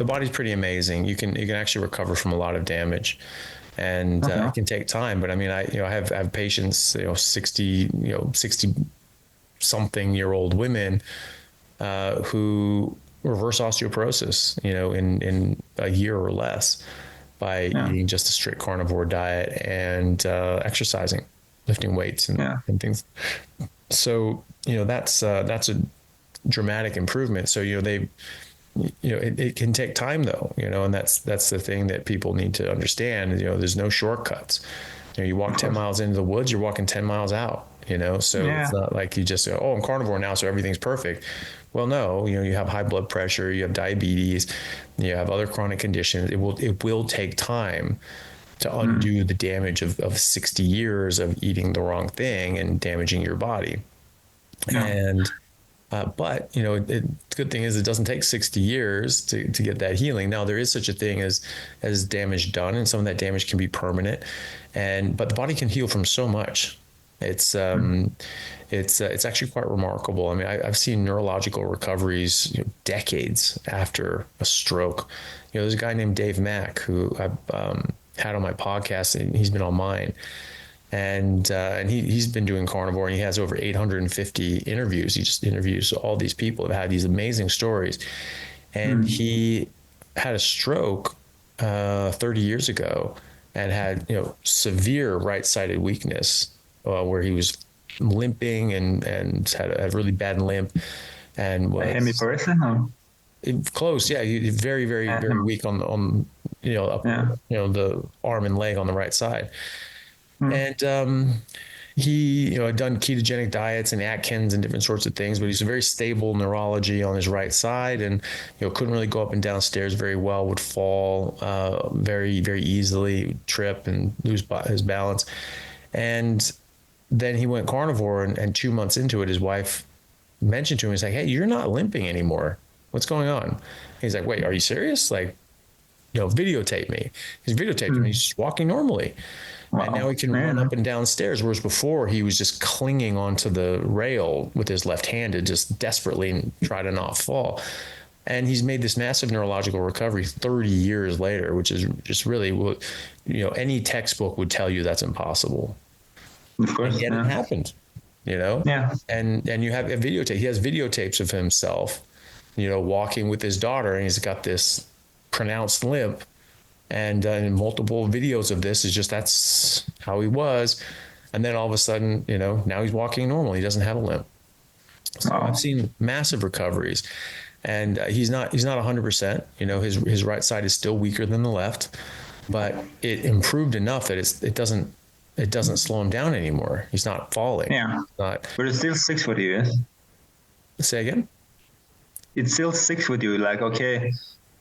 body's pretty amazing. You can actually recover from a lot of damage, and it can take time. But I mean, I have patients, 60 something year old women who reverse osteoporosis, in a year or less by eating just a strict carnivore diet and exercising, lifting weights and things. So, that's a dramatic improvement. So, it can take time though, and that's the thing that people need to understand. There's no shortcuts. You walk 10 miles into the woods, you're walking 10 miles out, so it's not like you just say, oh, I'm carnivore now, so everything's perfect. Well, no, you have high blood pressure, you have diabetes, you have other chronic conditions. It will take time to undo the damage of 60 years of eating the wrong thing and damaging your body. And but the good thing is it doesn't take 60 years to get that healing. Now there is such a thing as damage done, and some of that damage can be permanent, but the body can heal from so much. It's actually quite remarkable. I mean, I've seen neurological recoveries decades after a stroke. There's a guy named Dave Mack who I've had on my podcast, and he's been on mine. And he's been doing carnivore, and he has over 850 interviews. He just interviews all these people who have had these amazing stories. And he had a stroke 30 years ago and had severe right-sided weakness where he was limping and had a really bad limp and was hemiparesis. Close, yeah. He very, very, very weak on the arm and leg on the right side. And he had done ketogenic diets and Atkins and different sorts of things, but he's a very stable neurology on his right side, and couldn't really go up and down stairs very well, would fall very, very easily, trip and lose his balance. And then he went carnivore, and 2 months into it, his wife mentioned to him, he's like, hey, you're not limping anymore. What's going on? He's like, wait, are you serious? Like, videotape me. He's videotaped him. He's just walking normally. Wow. And now he can run up and down stairs, whereas before he was just clinging onto the rail with his left hand to just desperately try to not fall. And he's made this massive neurological recovery 30 years later, which is just really, any textbook would tell you that's impossible. Of course, and yet it happened, Yeah. And you have a videotape. He has videotapes of himself, walking with his daughter, and he's got this pronounced limp. And in multiple videos of this is just, that's how he was. And then all of a sudden, now he's walking normal. He doesn't have a limp. So I've seen massive recoveries, and he's not 100%, his right side is still weaker than the left, but it improved enough that it doesn't slow him down anymore. He's not falling. Yeah. But it still sticks with you. Yes? Say again? It still sticks with you. Like, okay,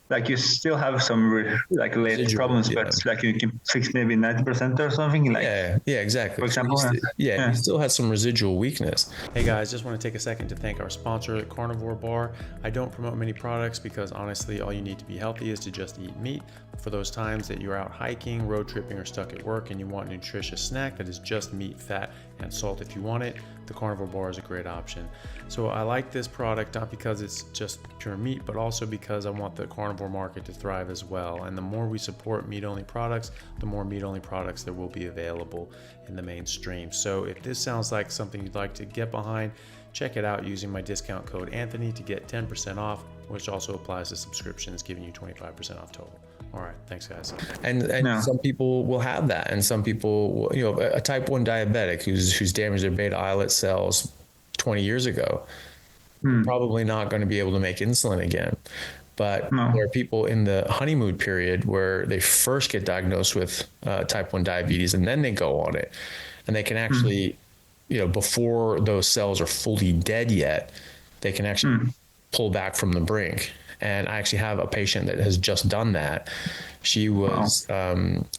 like you still have some late problems, but like you can fix maybe 90% or something. Like, yeah, exactly. For example, he still has some residual weakness. Hey guys, just want to take a second to thank our sponsor, Carnivore Bar. I don't promote many products because honestly, all you need to be healthy is to just eat meat. For those times that you're out hiking, road tripping, or stuck at work and you want a nutritious snack that is just meat, fat, and salt if you want it, the Carnivore Bar is a great option. So I like this product not because it's just pure meat, but also because I want the carnivore market to thrive as well. And the more we support meat-only products, the more meat-only products there will be available in the mainstream. So if this sounds like something you'd like to get behind, check it out using my discount code Anthony to get 10% off, which also applies to subscriptions, giving you 25% off total. All right, thanks guys. And some people will have that, and some people, a type 1 diabetic who's damaged their beta islet cells 20 years ago, probably not going to be able to make insulin again. But there are people in the honeymoon period where they first get diagnosed with type 1 diabetes, and then they go on it, and they can actually, before those cells are fully dead yet, they can actually pull back from the brink. And I actually have a patient that has just done that. She was,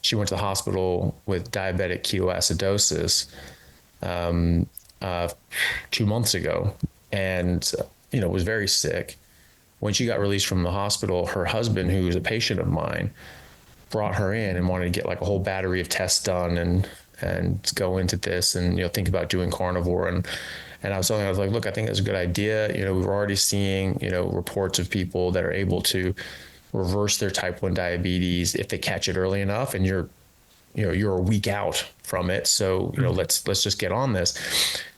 she went to the hospital with diabetic ketoacidosis 2 months ago, and, was very sick. When she got released from the hospital, her husband, who was a patient of mine, brought her in and wanted to get like a whole battery of tests done and go into this and, think about doing carnivore. And I was like, look, I think that's a good idea. We're already seeing, reports of people that are able to reverse their type 1 diabetes if they catch it early enough, and you're a week out from it. So, let's just get on this.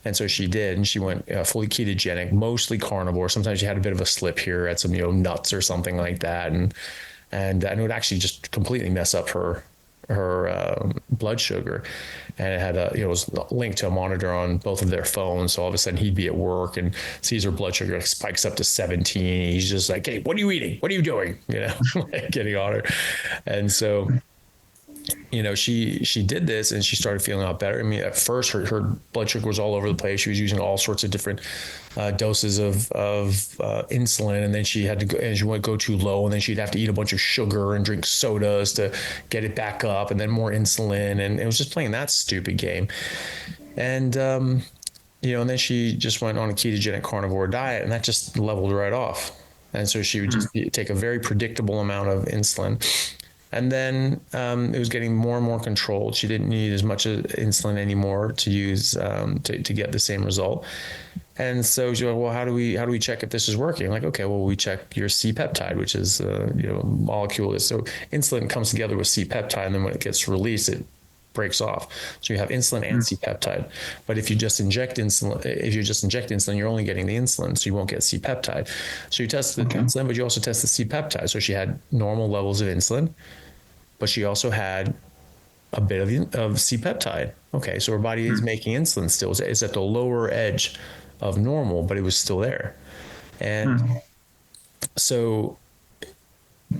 And so she did, and she went fully ketogenic, mostly carnivore. Sometimes she had a bit of a slip here, had some, nuts or something like that. And it would actually just completely mess up her blood sugar. And it had it was linked to a monitor on both of their phones. So all of a sudden he'd be at work and sees her blood sugar spikes up to 17. He's just like, "Hey, what are you eating? What are you doing?" Like getting on her. And so, she did this, and she started feeling a lot better. I mean, at first her blood sugar was all over the place. She was using all sorts of different doses of insulin, and then she had to go, and she would go too low, and then she'd have to eat a bunch of sugar and drink sodas to get it back up, and then more insulin, and it was just playing that stupid game. And and then she just went on a ketogenic carnivore diet, and that just leveled right off. And so she would just take a very predictable amount of insulin. And then it was getting more and more controlled. She didn't need as much insulin anymore to use to get the same result. And so she went, well, how do we check if this is working? I'm like, okay, well, we check your C-peptide, which is molecule. So insulin comes together with C-peptide, and then when it gets released, it breaks off. So you have insulin and C-peptide. But if you just inject insulin, you're only getting the insulin, so you won't get C-peptide. So you test the insulin, but you also test the C-peptide. So she had normal levels of insulin, but she also had a bit of C-peptide. Okay, so her body is making insulin still. It's at the lower edge of normal, but it was still there. And so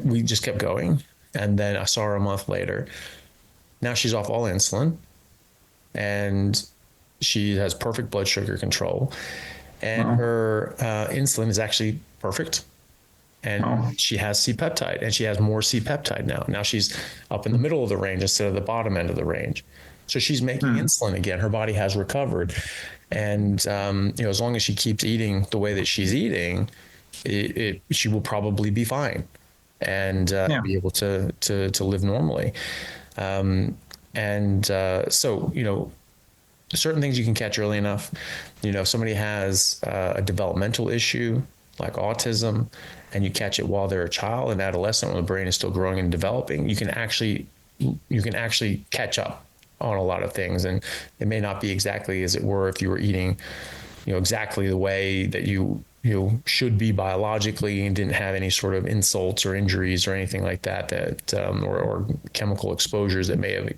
we just kept going. And then I saw her a month later. Now she's off all insulin, and she has perfect blood sugar control, and her insulin is actually perfect. And she has C-peptide, and she has more C-peptide now. Now she's up in the middle of the range instead of the bottom end of the range. So she's making insulin again. Her body has recovered. And, as long as she keeps eating the way that she's eating, she will probably be fine and be able to live normally. So, certain things you can catch early enough. If somebody has a developmental issue like autism, and you catch it while they're a child and adolescent, when the brain is still growing and developing, you can actually catch up on a lot of things. And it may not be exactly as it were if you were eating, exactly the way that you should be biologically, and didn't have any sort of insults or injuries or anything like that, or chemical exposures that may have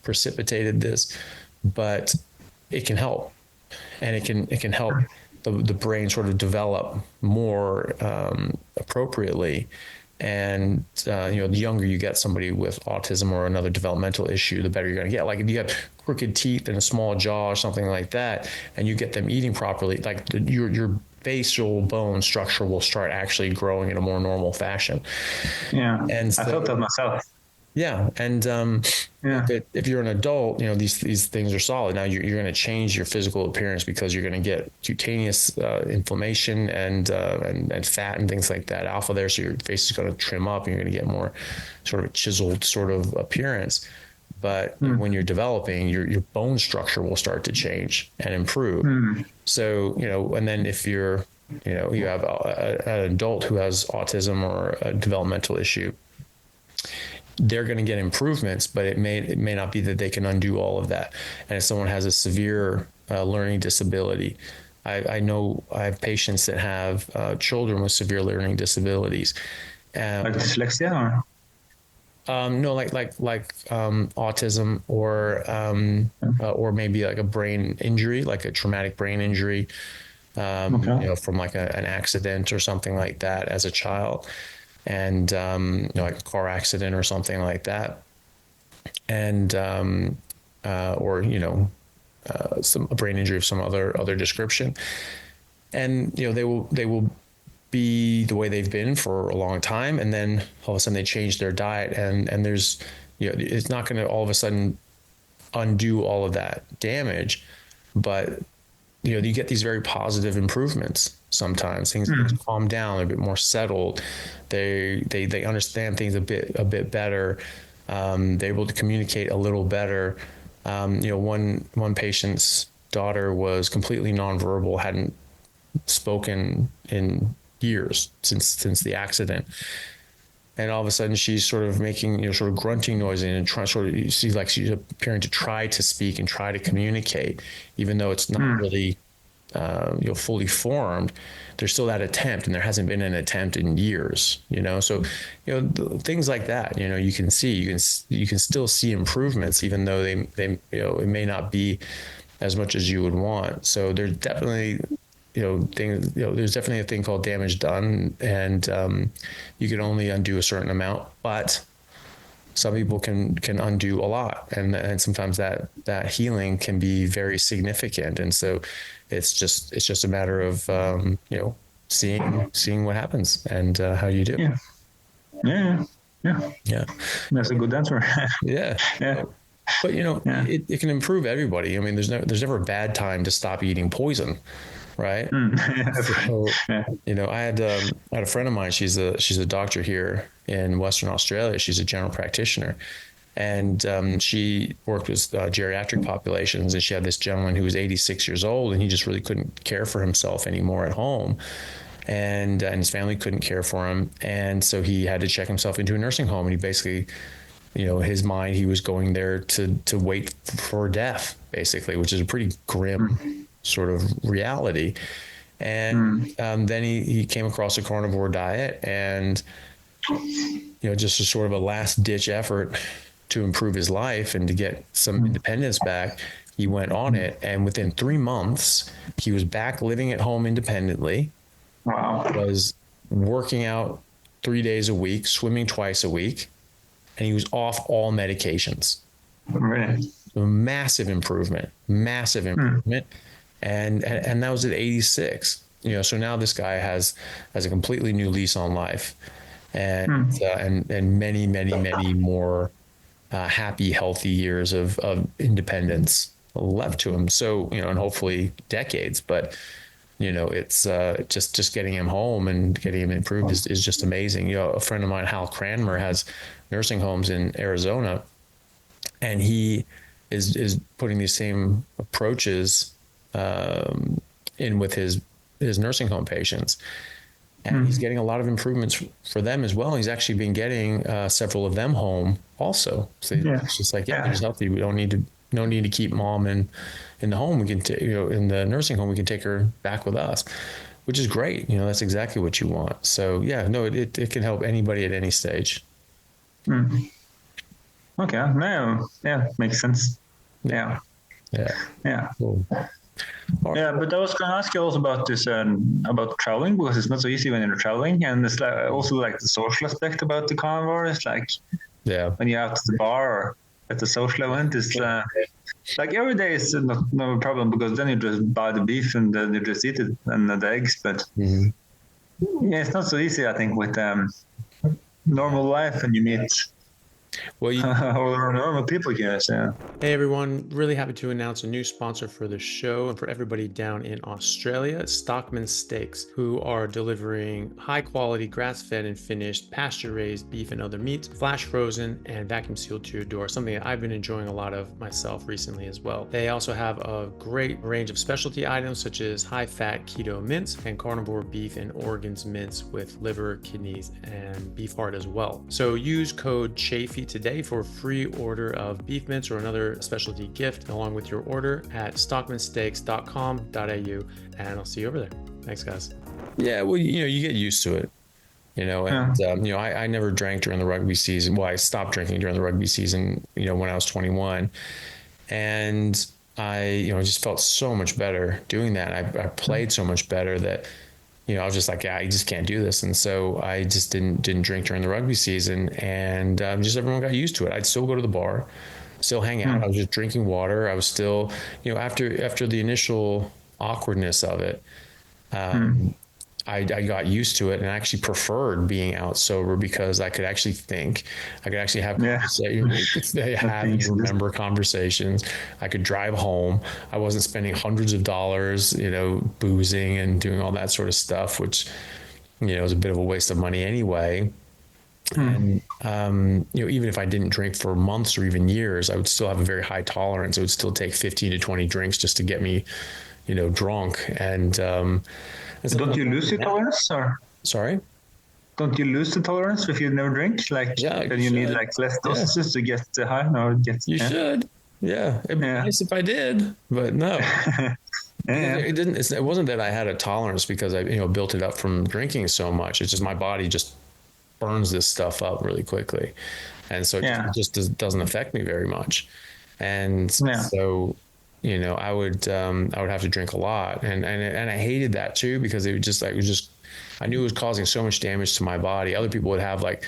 precipitated this. But it can help, and it can help the brain sort of develop more appropriately. And the younger you get somebody with autism or another developmental issue, the better you're going to get. Like if you have crooked teeth and a small jaw or something like that, and you get them eating properly, like your facial bone structure will start actually growing in a more normal fashion. Yeah, and so, I felt that myself. Yeah, and if you're an adult, these things are solid. Now you're going to change your physical appearance because you're going to get cutaneous inflammation and fat and things like that, alpha there. So your face is going to trim up, and you're going to get more sort of a chiseled sort of appearance. But when you're developing, your bone structure will start to change and improve. So and then if you're you have an adult who has autism or a developmental issue, they're going to get improvements, but it may not be that they can undo all of that. And if someone has a severe learning disability, I know I have patients that have children with severe learning disabilities. Like dyslexia? No, like autism or maybe like a brain injury, like a traumatic brain injury, from like an accident or something like that as a child. And like a car accident or something like that, and or a brain injury of some other description, and they will be the way they've been for a long time, and then all of a sudden they change their diet, and there's it's not going to all of a sudden undo all of that damage, but you get these very positive improvements. Sometimes things calm down, they're a bit more settled. They understand things a bit better. They're able to communicate a little better. One patient's daughter was completely nonverbal, hadn't spoken in years since the accident. And all of a sudden she's sort of making, sort of grunting noises and trying you see like she's appearing to try to speak and try to communicate, even though it's not really, fully formed. There's still that attempt, and there hasn't been an attempt in years, so, things like that, you can still see improvements, even though they, it may not be as much as you would want. So there's definitely, there's definitely a thing called damage done, and you can only undo a certain amount, but some people can undo a lot, and sometimes that healing can be very significant. And so it's just a matter of seeing what happens and how you do. Yeah. That's a good answer. Yeah. But it can improve everybody. I mean, there's never a bad time to stop eating poison, right? So, I had a friend of mine. She's a doctor here in Western Australia. She's a general practitioner, and she worked with geriatric populations. And she had this gentleman who was 86 years old, and he just really couldn't care for himself anymore at home, and his family couldn't care for him, and so he had to check himself into a nursing home. And he basically, his mind, he was going there to wait for death, basically, which is a pretty grim sort of reality. And then he came across a carnivore diet, and just a sort of a last ditch effort to improve his life and to get some independence back, he went on it, and within 3 months he was back living at home independently. Wow. Was working out 3 days a week, swimming twice a week, and he was off all medications. Really? So massive improvement. And that was at 86. So now this guy has a completely new lease on life, and many, many, many more happy, healthy years of independence left to him. So, and hopefully decades, but it's just getting him home and getting him improved is just amazing. A friend of mine, Hal Cranmer, has nursing homes in Arizona, and he is putting these same approaches in with his nursing home patients, and he's getting a lot of improvements for them as well. He's actually been getting several of them home also. So it's just like, he's healthy. We don't need to keep mom in the home. We can in the nursing home, we can take her back with us, which is great. That's exactly what you want. So it can help anybody at any stage. Okay. No. Yeah. Makes sense. Yeah. Cool. Yeah, but I was going to ask you also about this, about traveling, because it's not so easy when you're traveling, and it's also like the social aspect about the carnivore. It's like, when you're out at the bar or at the social event, it's like every day is no problem, because then you just buy the beef and then you just eat it and the eggs. But it's not so easy, I think, with normal life, and you meet or normal people here. So. Hey everyone, really happy to announce a new sponsor for the show and for everybody down in Australia, Stockman Steaks, who are delivering high quality grass-fed and finished pasture-raised beef and other meats, flash frozen and vacuum sealed to your door, something that I've been enjoying a lot of myself recently as well. They also have a great range of specialty items such as high-fat keto mince and carnivore beef and organs mince with liver, kidneys, and beef heart as well. So use code Chaffee today for a free order of beef mince or another specialty gift along with your order at stockmansteaks.com.au, and I'll see you over there. Thanks, guys. Yeah, well, you get used to it, and I never drank during the rugby season. Well, I stopped drinking during the rugby season, when I was 21, and I just felt so much better doing that. I played so much better that I was just like, you just can't do this. And so I just didn't drink during the rugby season, and just everyone got used to it. I'd still go to the bar, still hang out. I was just drinking water. I was still, after the initial awkwardness of it, I got used to it, and I actually preferred being out sober because I could actually think, I could actually have conversations, remember conversations. I could drive home. I wasn't spending hundreds of dollars, boozing and doing all that sort of stuff, which, was a bit of a waste of money anyway. And, even if I didn't drink for months or even years, I would still have a very high tolerance. It would still take 15 to 20 drinks just to get me, drunk. And, don't you lose your tolerance, or? Sorry? Don't you lose the tolerance if you never drink? Like, then you need like less dosages to get high? No, you should. Yeah. It'd be nice if I did, but no. It wasn't that I had a tolerance because I, built it up from drinking so much. It's just my body just burns this stuff up really quickly. And so it just doesn't affect me very much. And so, I would have to drink a lot, and I hated that too, because I knew it was causing so much damage to my body. Other people would have like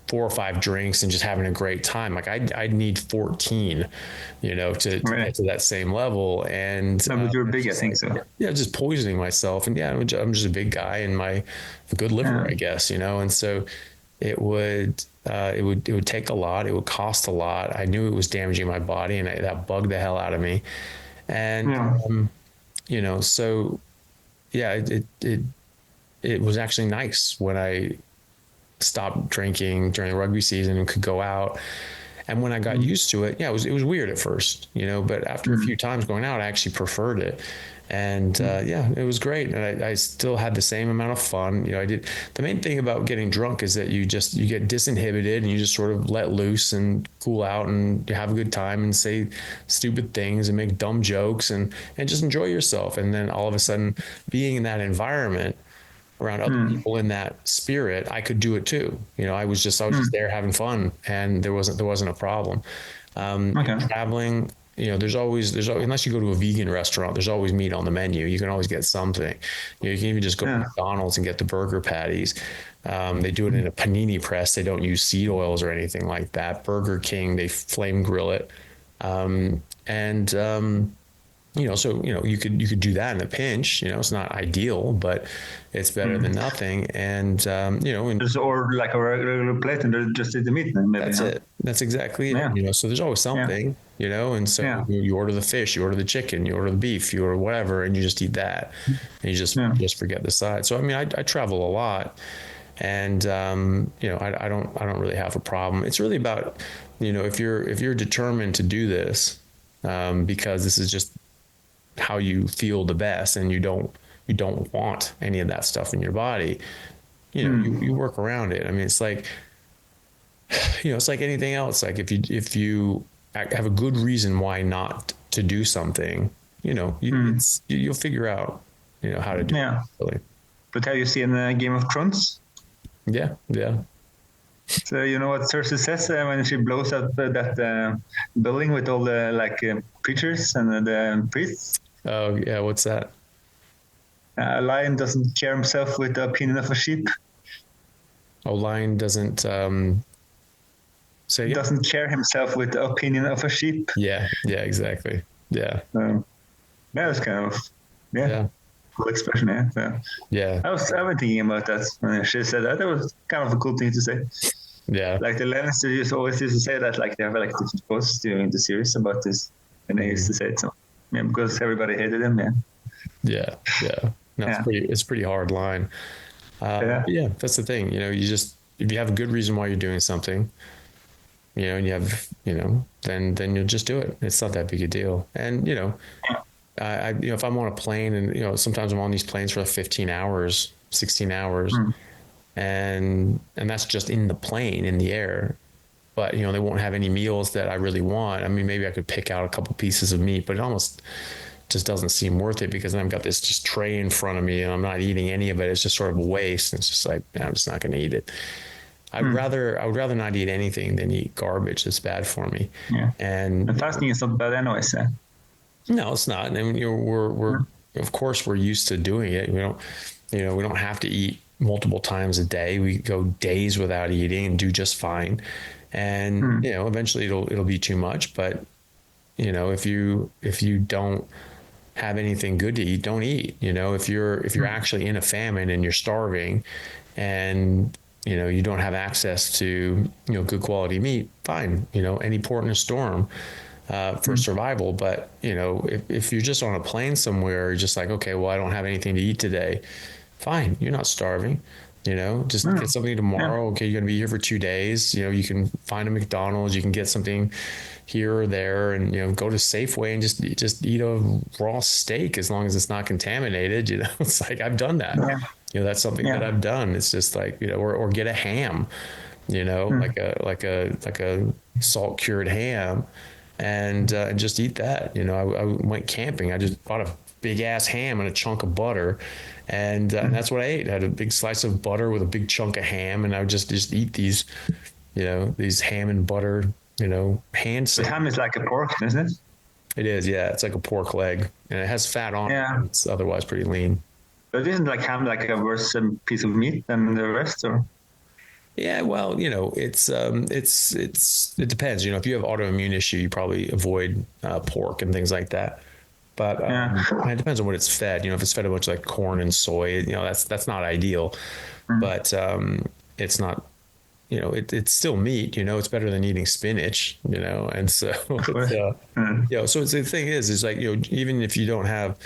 4 or 5 drinks and just having a great time. Like I'd need 14, to get to that same level. And but you're big, I think so. Yeah, just poisoning myself. And I'm just a big guy and my good liver, I guess, and so it would take a lot. It would cost a lot. I knew it was damaging my body, and that bugged the hell out of me. And so it was actually nice when I stopped drinking during the rugby season and could go out. And when I got used to it, it was weird at first, but after a few times going out, I actually preferred it. And it was great. And I still had the same amount of fun. The main thing about getting drunk is that you get disinhibited and you just sort of let loose and cool out and you have a good time and say stupid things and make dumb jokes and just enjoy yourself. And then all of a sudden, being in that environment around other people in that spirit, I could do it too. I was just there having fun, and there wasn't a problem. Traveling, there's always, unless you go to a vegan restaurant, there's always meat on the menu. You can always get something. You can even just go to McDonald's and get the burger patties. They do it in a panini press. They don't use seed oils or anything like that. Burger King, they flame grill it. So, you could do that in a pinch. It's not ideal, but it's better than nothing. And, or like a regular plate and just eat the meat. Maybe, that's it. That's exactly it. So there's always something, and so you order the fish, you order the chicken, you order the beef, you order whatever, and you just eat that. And you just forget the side. So, I travel a lot, and, I don't really have a problem. It's really about, if you're determined to do this, because this is just how you feel the best, and you don't want any of that stuff in your body, you work around it. It's like, it's like anything else. Like if you have a good reason why not to do something, you'll figure out, how to do it. Really. But have you seen Game of Thrones? Yeah. So you know what Cersei says when she blows up that building with all the preachers and the priests? Oh yeah, what's that? A lion doesn't care himself with the opinion of a sheep. A lion doesn't doesn't care himself with the opinion of a sheep. Yeah, exactly. Yeah. That was kind of cool expression. Yeah. I was thinking about that when she said that. That was kind of a cool thing to say. Yeah. Like the Lannisters always used to say that, like they have different posts during the series about this, and they used to say it. So because everybody hated him. Yeah. No, it's a pretty hard line. That's the thing. If you have a good reason why you're doing something, and you have, then you'll just do it. It's not that big a deal. And, if I'm on a plane and, sometimes I'm on these planes for 15 hours, 16 hours, and that's just in the plane, in the air. But, they won't have any meals that I really want. Maybe I could pick out a couple pieces of meat, but it almost just doesn't seem worth it, because then I've got this just tray in front of me and I'm not eating any of it. It's just sort of a waste. It's just like, I'm just not going to eat it. I would rather not eat anything than eat garbage that's bad for me. Yeah. And fasting is not bad anyway, so. No, it's not. We're of course we're used to doing it. We don't have to eat multiple times a day. We go days without eating and do just fine. And eventually it'll be too much. But if you don't have anything good to eat, don't eat. If you're actually in a famine and you're starving, and you don't have access to good quality meat, fine. Any port in a storm for survival. But if you're just on a plane somewhere, you're just like, okay, well, I don't have anything to eat today. Fine, you're not starving. Just get something tomorrow. Okay, you're gonna be here for 2 days. You can find a McDonald's. You can get something here or there, and go to Safeway and just eat a raw steak as long as it's not contaminated. It's like I've done that. that's something that I've done. It's just like, or get a ham, like a salt cured ham, and just eat that. I went camping. I just bought a big ass ham and a chunk of butter, and that's what I ate. I had a big slice of butter with a big chunk of ham, and I would just eat these, these ham and butter, hand. The ham is like a pork, isn't it? It is, yeah. It's like a pork leg, and it has fat on it. It's otherwise pretty lean. But isn't like ham like a worse piece of meat than the rest, or? Yeah, well, it depends. If you have autoimmune issue, you probably avoid pork and things like that. But it depends on what it's fed. If it's fed a bunch of like corn and soy, that's not ideal. But it's not. It's still meat. It's better than eating spinach. And so so the thing is like even if you don't have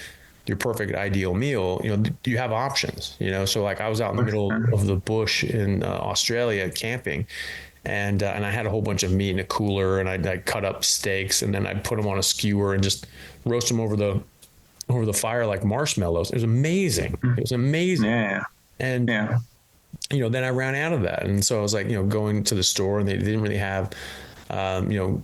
your perfect ideal meal, you have options. So like I was out in the middle of the bush in Australia camping, and I had a whole bunch of meat in a cooler, and I'd cut up steaks, and then I'd put them on a skewer and just roast them over the fire like marshmallows. It was amazing. It was amazing. And then I ran out of that, and so I was like, going to the store, and they didn't really have, the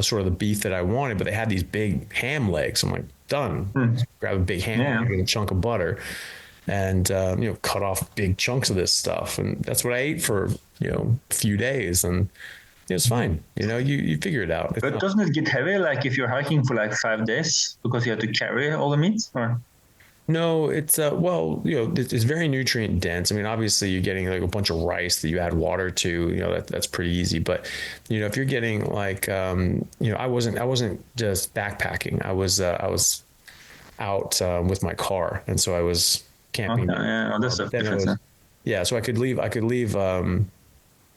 sort of the beef that I wanted, but they had these big ham legs. I'm like, done. Grab a big ham leg and a chunk of butter, and cut off big chunks of this stuff, and that's what I ate for a few days, and it was fine. You figure it out. But doesn't it get heavy, like if you're hiking for like 5 days, because you have to carry all the meat? Or? No, it's it's very nutrient dense. I mean, obviously you're getting like a bunch of rice that you add water to, that's pretty easy. But, if you're getting like, I wasn't just backpacking. I was out with my car. And so I was camping. Okay, yeah, that's different. So I could leave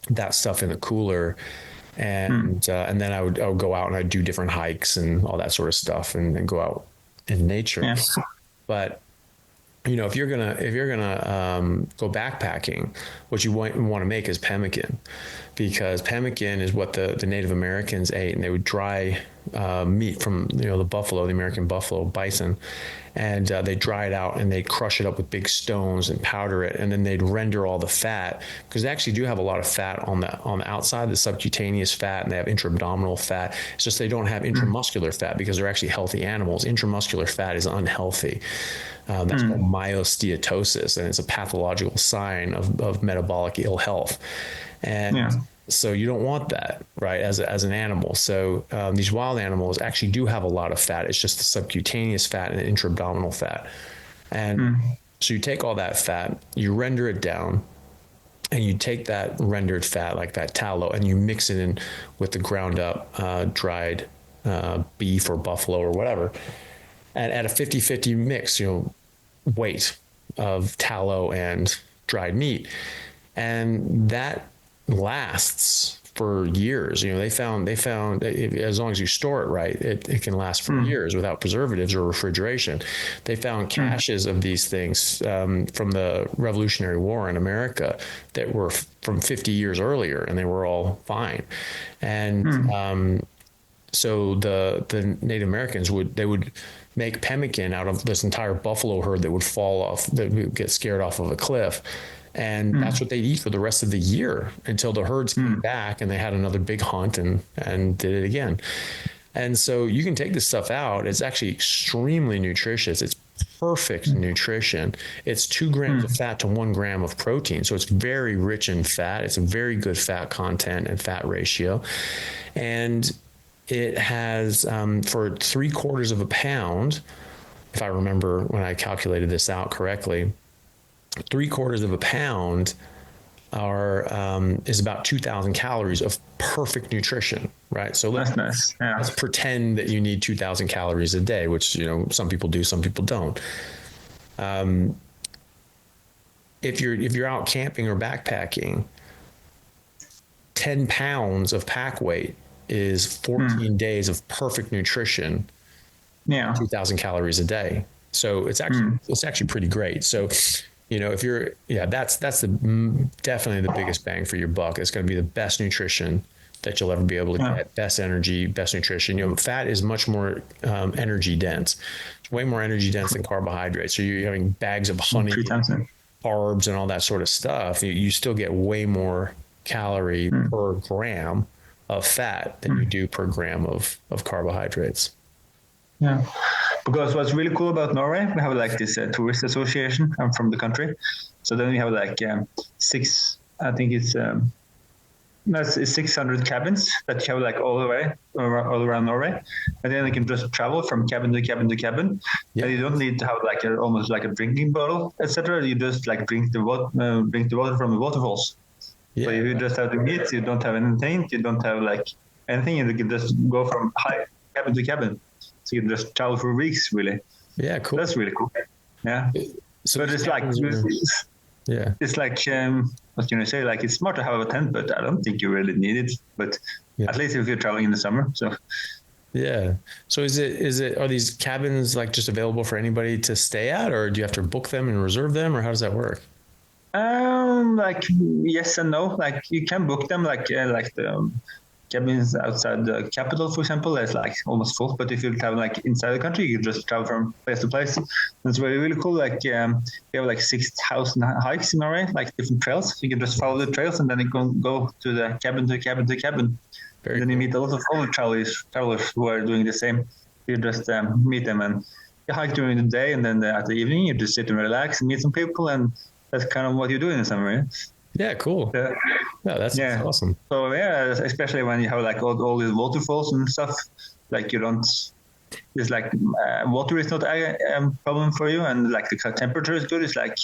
that stuff in the cooler, and then I would go out and I'd do different hikes and all that sort of stuff, and go out in nature. Yeah. But if you're gonna go backpacking, what you want to make is pemmican, because pemmican is what the Native Americans ate, and they would dry meat from the buffalo, the American buffalo, bison, and they dry it out and they'd crush it up with big stones and powder it, and then they'd render all the fat, because they actually do have a lot of fat on the outside, the subcutaneous fat, and they have intra-abdominal fat. It's just they don't have intramuscular fat because they're actually healthy animals. Intramuscular fat is unhealthy. That's called myosteatosis, and it's a pathological sign of metabolic ill health. And so you don't want that, right, as an animal. So these wild animals actually do have a lot of fat. It's just the subcutaneous fat and the intra-abdominal fat. And so you take all that fat, you render it down, and you take that rendered fat, like that tallow, and you mix it in with the ground up dried beef or buffalo or whatever, and at a 50-50 mix, weight of tallow and dried meat. And that lasts for years. They found as long as you store it right, it can last for years without preservatives or refrigeration. They found caches of these things from the Revolutionary War in America that were from 50 years earlier, and they were all fine. And so the Native Americans would make pemmican out of this entire buffalo herd that would fall off, that would get scared off of a cliff. And that's what they eat for the rest of the year until the herds came back and they had another big hunt and did it again. And so you can take this stuff out. It's actually extremely nutritious. It's perfect nutrition. It's 2 grams of fat to 1 gram of protein. So it's very rich in fat. It's a very good fat content and fat ratio. And it has, for 3/4 of a pound, if I remember when I calculated this out correctly, 3/4 of a pound is about 2,000 calories of perfect nutrition, right? So let's pretend that you need 2,000 calories a day, which some people do, some people don't. If you're out camping or backpacking, 10 pounds of pack weight is 14 days of perfect nutrition. 2,000 calories a day. So it's actually pretty great. So if you're, that's definitely the biggest bang for your buck. It's going to be the best nutrition that you'll ever be able to get. Best energy, best nutrition. Fat is much more energy dense. It's way more energy dense than carbohydrates. So you're having bags of honey, carbs, and all that sort of stuff. You still get way more calorie per gram of fat than you do per gram of carbohydrates. Yeah, because what's really cool about Norway, we have like this tourist association. I'm from the country, so then we have like I think it's 600 cabins that you have like all around Norway, and then you can just travel from cabin to cabin to cabin. Yeah. And you don't need to have like almost like a drinking bottle, etc. You just like drink the water from the waterfalls. Yeah. So if you just have the meat, you don't have anything, you don't have like anything, you can just go from cabin to cabin. So you can just travel for weeks, really. Yeah, cool. That's really cool. Yeah. So but it's like, it's like, what can I say? Like, it's smart to have a tent, but I don't think you really need it. But at least if you're traveling in the summer. So. Yeah. So are these cabins like just available for anybody to stay at, or do you have to book them and reserve them, or how does that work? Like yes and no. Like you can book them, like the cabins outside the capital, for example, is like almost full. But if you travel like inside the country, you just travel from place to place. It's really, really cool. Like we have like 6,000 hikes in Norway, like different trails. You can just follow the trails, and then you can go to the cabin to cabin to cabin. Very and then cool. You meet a lot of other travelers who are doing the same. You just meet them, and you hike during the day, and then at the evening you just sit and relax and meet some people, and that's kind of what you do in the summer. Yeah? Yeah, cool. Yeah, that's awesome. So yeah, especially when you have like all these waterfalls and stuff, like you don't. It's like water is not a problem for you, and like the temperature is good. It's like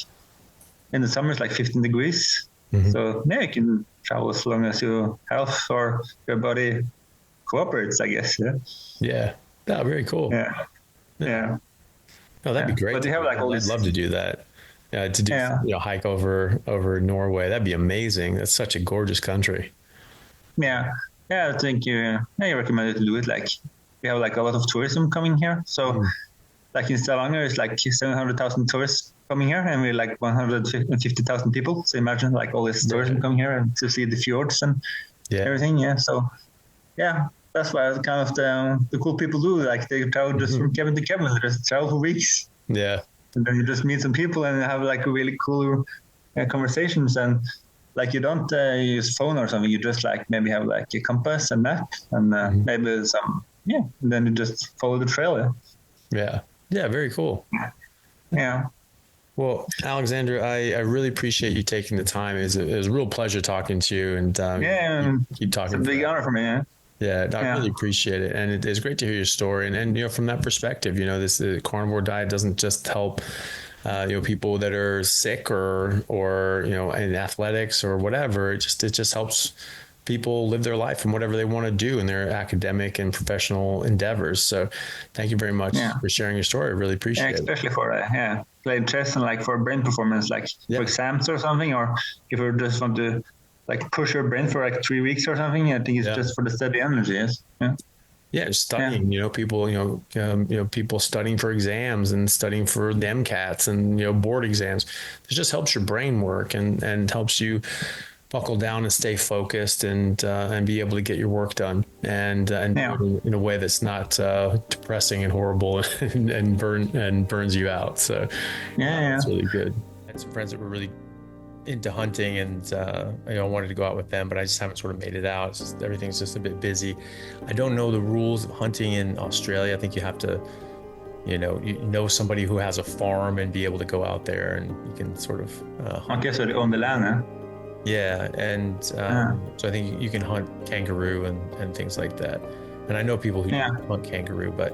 in the summer it's like 15 degrees. Mm-hmm. So yeah, you can travel as long as your health or your body cooperates, I guess. Yeah. Yeah. Yeah. Very cool. Yeah. Yeah. Oh, that'd be great. But you have like all I'd love to do that. To do hike over Norway, that'd be amazing. That's such a gorgeous country. Yeah, I think I recommend to do it. Like we have like a lot of tourism coming here, so like in Stavanger, it's like 700,000 tourists coming here, and we're like 150,000 people. So imagine like all this tourism coming here and to see the fjords and everything. Yeah, so that's why kind of the cool people do. Like they travel just from cabin to cabin, they just travel for weeks. Yeah. And then you just meet some people and have like really cool conversations, and like you don't use phone or something. You just like maybe have like a compass and map, and maybe some and then you just follow the trail. Yeah, very cool. Yeah. Well, Aleksander, I really appreciate you taking the time. It was a real pleasure talking to you, and keep talking. It's a big honor for me. Yeah. I really appreciate it. And it's great to hear your story. And from that perspective, the carnivore diet doesn't just help, people that are sick or in athletics or whatever. It just helps people live their life and whatever they want to do in their academic and professional endeavors. So thank you very much for sharing your story. I really appreciate it. Especially for, like chess and like for brain performance, like for exams or something, or if you just want to like push your brain for like 3 weeks or something. I think it's just for the steady energy. Yes. Yeah. Studying, people, people studying for exams and studying for the MCATs and, board exams. It just helps your brain work and helps you buckle down and stay focused and be able to get your work done and in a way that's not depressing and horrible and burns you out. So it's really good. I had some friends that were really into hunting, and I wanted to go out with them, but I just haven't sort of made it out. Everything's just a bit busy. I don't know the rules of hunting in Australia. I think you have to, somebody who has a farm and be able to go out there, and you can sort of. Okay, so they own the land, huh? Yeah, and so I think you can hunt kangaroo and things like that. And I know people who hunt kangaroo, but